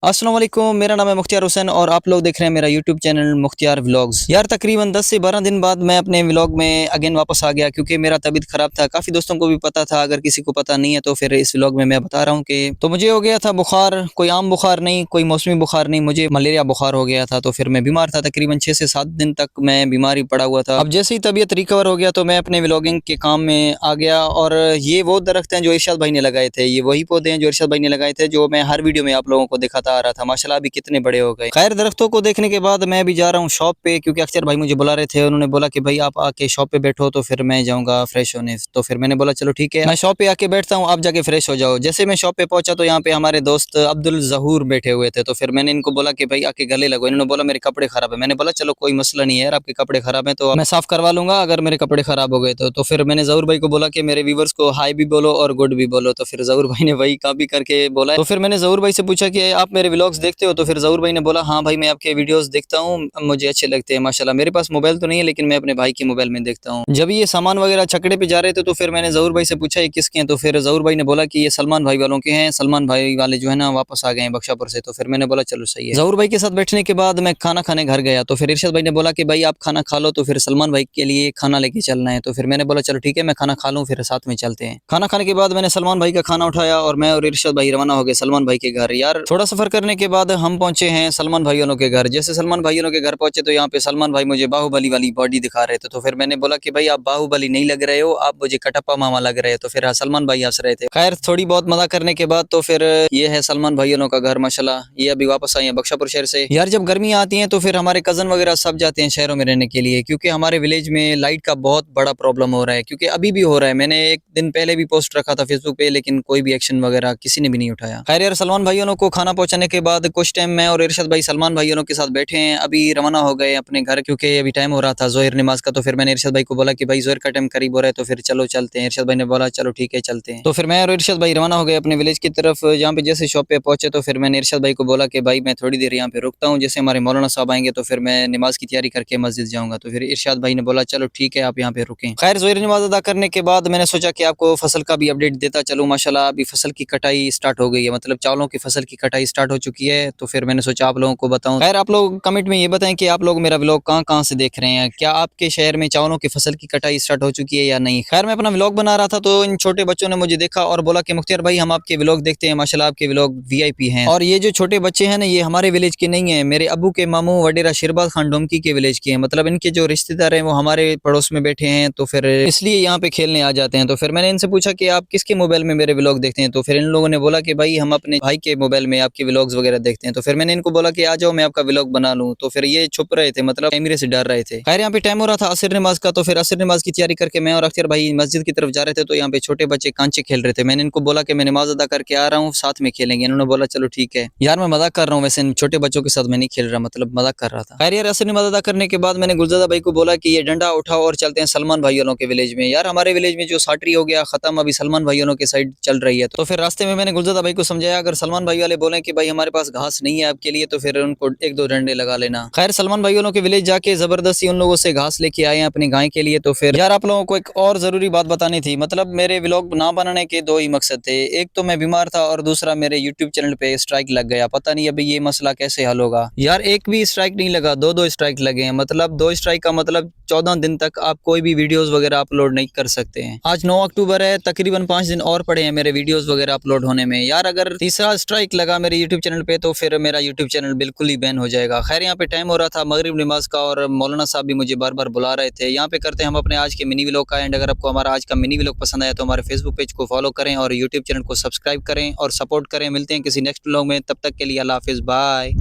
अस्सलाम वालेकुम, मेरा नाम है मुख्तियार हुसैन और आप लोग देख रहे हैं मेरा यूट्यूब चैनल मुख्तियार व्लॉग्स। यार तकरीबन 10 से 12 दिन बाद मैं अपने व्लॉग में अगेन वापस आ गया क्योंकि मेरा तबीयत खराब था। काफ़ी दोस्तों को भी पता था, अगर किसी को पता नहीं है तो फिर इस व्लॉग में मैं बता रहा हूँ कि तो मुझे हो गया था बुखार। कोई आम बुखार नहीं, कोई मौसमी बुखार नहीं, मुझे मलेरिया बुखार हो गया था। तो फिर मैं बीमार था, तकरीबन 6 से 7 दिन तक मैं बीमारी पड़ा हुआ था। अब जैसे ही तबीयत रिकवर हो गया तो मैं अपने व्लॉगिंग के काम में आ गया। और ये वो दरख्त हैं जो इरशाद भाई ने लगाए थे, ये वही पौधे हैं जो इरशाद भाई ने लगाए थे, जो मैं हर वीडियो में आप लोगों को दिखाता आ रहा था। माशाल्लाह अभी कितने बड़े हो गए। खैर दरख्तों को देखने के बाद मैं भी जा रहा हूँ शॉप पे, क्योंकि अख्तर भाई मुझे बुला रहे थे। उन्होंने बोला कि भाई आप आके शॉप पे बैठो, तो फिर मैं जाऊंगा फ्रेश होने। तो फिर मैंने बोला चलो ठीक है, मैं शॉप पे आके बैठता हूँ, आप जाके फ्रेश हो जाओ। जैसे मैं शॉप पे पहुंचा तो यहाँ पे हमारे दोस्त अब्दुल जहूर बैठे हुए थे। तो फिर मैंने इनको बोला कि भाई आके गले लगो। इन्होंने बोला मेरे कपड़े खराब है। मैंने बोला चलो कोई मसला नहीं है यार, आपके कपड़े खराब है तो मैं साफ करवा लूंगा अगर मेरे कपड़े खराब हो गए तो फिर मैंने जहूर भाई को बोला कि मेरे व्यूवर्स को हाई भी बोलो और गुड भी बोलो। तो फिर जहूर भाई ने वही कॉपी करके बोला। तो फिर मैंने जहूर भाई से पूछा कि आप मेरे व्लॉग्स देखते हो? तो फिर जहूर भाई ने बोला हाँ भाई मैं आपके वीडियोस देखता हूँ, मुझे अच्छे लगते हैं माशाल्लाह। मेरे पास मोबाइल तो नहीं है लेकिन मैं अपने भाई के मोबाइल में देखता हूँ। जब ये सामान वगैरह छकड़े पे जा रहे थे तो फिर मैंने जहूर भाई से पूछा ये किसके हैं? तो फिर जहूर भाई ने बोला कि ये सलमान भाई वालों के हैं। सलमान भाई वाले जो है ना वापस आ गए हैं बख्शापुर से। तो फिर मैंने बोला चलो सही है। जहूर भाई के साथ बैठने के बाद मैं खाना खाने घर गया। तो फिर इरशाद भाई ने बोला कि भाई आप खाना खा लो, तो फिर सलमान भाई के लिए खाना लेके चलना है। तो फिर मैंने बोला चलो ठीक है, मैं खाना खा लूँ फिर साथ में चलते हैं। खाना खाने के बाद मैंने सलमान भाई का खाना उठाया और मैं और इरशाद भाई रवाना हो गए सलमान भाई के घर। यार थोड़ा सफर करने के बाद हम पहुंचे हैं सलमान भाइयों के घर। जैसे सलमान भाइयों के घर पहुंचे तो यहाँ पे सलमान भाई मुझे बाहुबली वाली बॉडी दिखा रहे थे। तो फिर मैंने बोला कि भाई आप बाहुबली नहीं लग रहे हो, आप मुझे कटप्पा मामा लग रहे हो। तो फिर सलमान भाई हंस रहे थे। खैर थोड़ी बहुत मजा करने के बाद तो फिर ये है सलमान भाइयों का घर माशाल्लाह। ये अभी वापस आए हैं बख्शापुर शहर से। यार जब गर्मियाँ आती हैं तो फिर हमारे कजन वगैरह सब जाते हैं शहरों में रहने के लिए, क्योंकि हमारे विलेज में लाइट का बहुत बड़ा प्रॉब्लम हो रहा है। क्योंकि अभी भी हो रहा है, मैंने एक दिन पहले भी पोस्ट रखा था फेसबुक पे, लेकिन कोई भी एक्शन वगैरह किसी ने भी नहीं उठाया। खैर यार सलमान भाइयों को खाना पहुंचाने के बाद कुछ टाइम मैं और इरशाद भाई सलमान भाइयों के साथ बैठे हैं। अभी रवाना हो गए अपने घर क्योंकि अभी टाइम हो रहा था जोहर नमाज का। तो फिर मैंने इरशाद भाई को बोला कि भाई जोहर का टाइम करीब हो रहा है तो फिर चलो चलते हैं। इरशाद भाई ने बोला चलो ठीक है चलते हैं। तो फिर मैं और इरशाद भाई रवाना हो गए अपने विलेज की तरफ। जहाँ पे जैसे शॉप पे पहुंचे तो फिर मैंने इरशाद भाई को बोला कि भाई मैं थोड़ी देर यहाँ पे रुकता हूँ, जैसे हमारे मौलाना साहब आएंगे तो फिर मैं नमाज की तैयारी करके मस्जिद जाऊंगा। तो फिर इरशाद भाई ने बोला चलो ठीक है आप यहाँ पे रुकें। खैर जोहर नमाज अदा करने के बाद मैंने सोचा कि आपको फसल का भी अपडेट देता चलूँ। माशाल्लाह अभी फसल की कटाई स्टार्ट हो गई है, मतलब चावलों की फसल की कटाई स्टार्ट हो चुकी है। तो फिर मैंने सोचा आप लोगों को बताऊं। खैर आप लोग कमेंट में ये बताएं कि आप लोग मेरा व्लॉग कहाँ कहाँ से देख रहे हैं, क्या आपके शहर में चावलों की फसल की कटाई स्टार्ट हो चुकी है या नहीं। खैर मैं अपना व्लॉग बना रहा था तो इन छोटे बच्चों ने मुझे देखा और बोला कि मुख्तियार भाई हम आपके व्लॉग देखते हैं, माशाल्लाह आपके व्लॉग वीआईपी हैं। और ये जो छोटे बच्चे हैं ना ये हमारे विलेज के नहीं है, मेरे अबू के मामू वडेरा शिरबाज खान डोमकी के विलेज के हैं। मतलब इनके जो रिश्तेदार हैं वो हमारे पड़ोस में बैठे हैं, तो फिर इसलिए यहाँ पे खेलने आ जाते हैं। तो फिर मैंने इनसे पूछा कि आप किसके मोबाइल में मेरे व्लॉग देखते हैं? तो फिर इन लोगों ने बोला कि भाई हम अपने भाई के मोबाइल में आपके व्लॉग्स वगैरह देखते हैं। तो फिर मैंने इनको बोला कि आ जाओ मैं आपका व्लॉग बना लूं। तो फिर ये छुप रहे थे, मतलब कैमरे से डर रहे थे। खैर यहाँ पे टाइम हो रहा था असर नमाज का। तो फिर असर नमाज की तैयारी करके मैं और अख्तर भाई मस्जिद की तरफ जा रहे थे तो यहाँ पे छोटे बच्चे कांचे खेल रहे थे। मैंने इनको बोला कि मैं नमाज अदा करके आ रहा हूँ, साथ में खेलेंगे। इन्होंने बोला चलो ठीक है। यार मैं मजाक कर रहा हूँ, वैसे इन छोटे बच्चों के साथ मैं नहीं खेल रहा, मतलब मजाक कर रहा था। खैर यार असर नमाज अदा करने के बाद मैंने गुलजादा भाई को बोला कि ये डंडा उठाओ और चलते हैं सलमान भाइयों के विलेज में। यार हमारे विलेज में जो साटरी हो गया खत्म, अभी सलमान भाइयों के साइड चल रही है। तो फिर रास्ते में मैंने गुलजादा भाई को समझाया अगर सलमान भाई वाले बोले कि भाई हमारे पास घास नहीं है आपके लिए तो फिर उनको एक दो डंडे लगा लेना। खैर सलमान भाइयों के विलेज जाके जबरदस्ती उन लोगों से घास लेके आए हैं अपनी गाय के लिए। तो फिर यार आप लोगों को एक और जरूरी बात बतानी थी, मतलब मेरे व्लॉग ना बनाने के दो ही मकसद थे। एक तो मैं बीमार था और दूसरा मेरे यूट्यूब चैनल पे स्ट्राइक लग गया। पता नहीं अभी ये मसला कैसे हल होगा। यार एक भी स्ट्राइक नहीं लगा, दो स्ट्राइक लगे हैं। मतलब 2 स्ट्राइक का मतलब 14 दिन तक आप कोई भी वीडियोस वगैरह अपलोड नहीं कर सकते हैं। आज 9 अक्टूबर है, तकरीबन 5 दिन और पड़े हैं मेरे वीडियोस वगैरह अपलोड होने में। यार अगर तीसरा स्ट्राइक लगा मेरे यूट्यूब चैनल पे तो फिर मेरा यूट्यूब चैनल बिल्कुल ही बैन हो जाएगा। खैर यहाँ पे टाइम हो रहा था मगरिब नमाज का और मौलाना साहब भी मुझे बार बार बुला रहे थे। यहाँ पे करते हैं हम अपने आज के मिनी व्लॉग का एंड। अगर आपको हमारा आज का मिनी व्लॉग पसंद आया तो हमारे फेसबुक पेज को फॉलो करें और यूट्यूब चैनल को सब्सक्राइब करें और सपोर्ट करें। मिलते हैं किसी नेक्स्ट व्लॉग में, तब तक के लिए अल्लाह हाफिज़, बाय।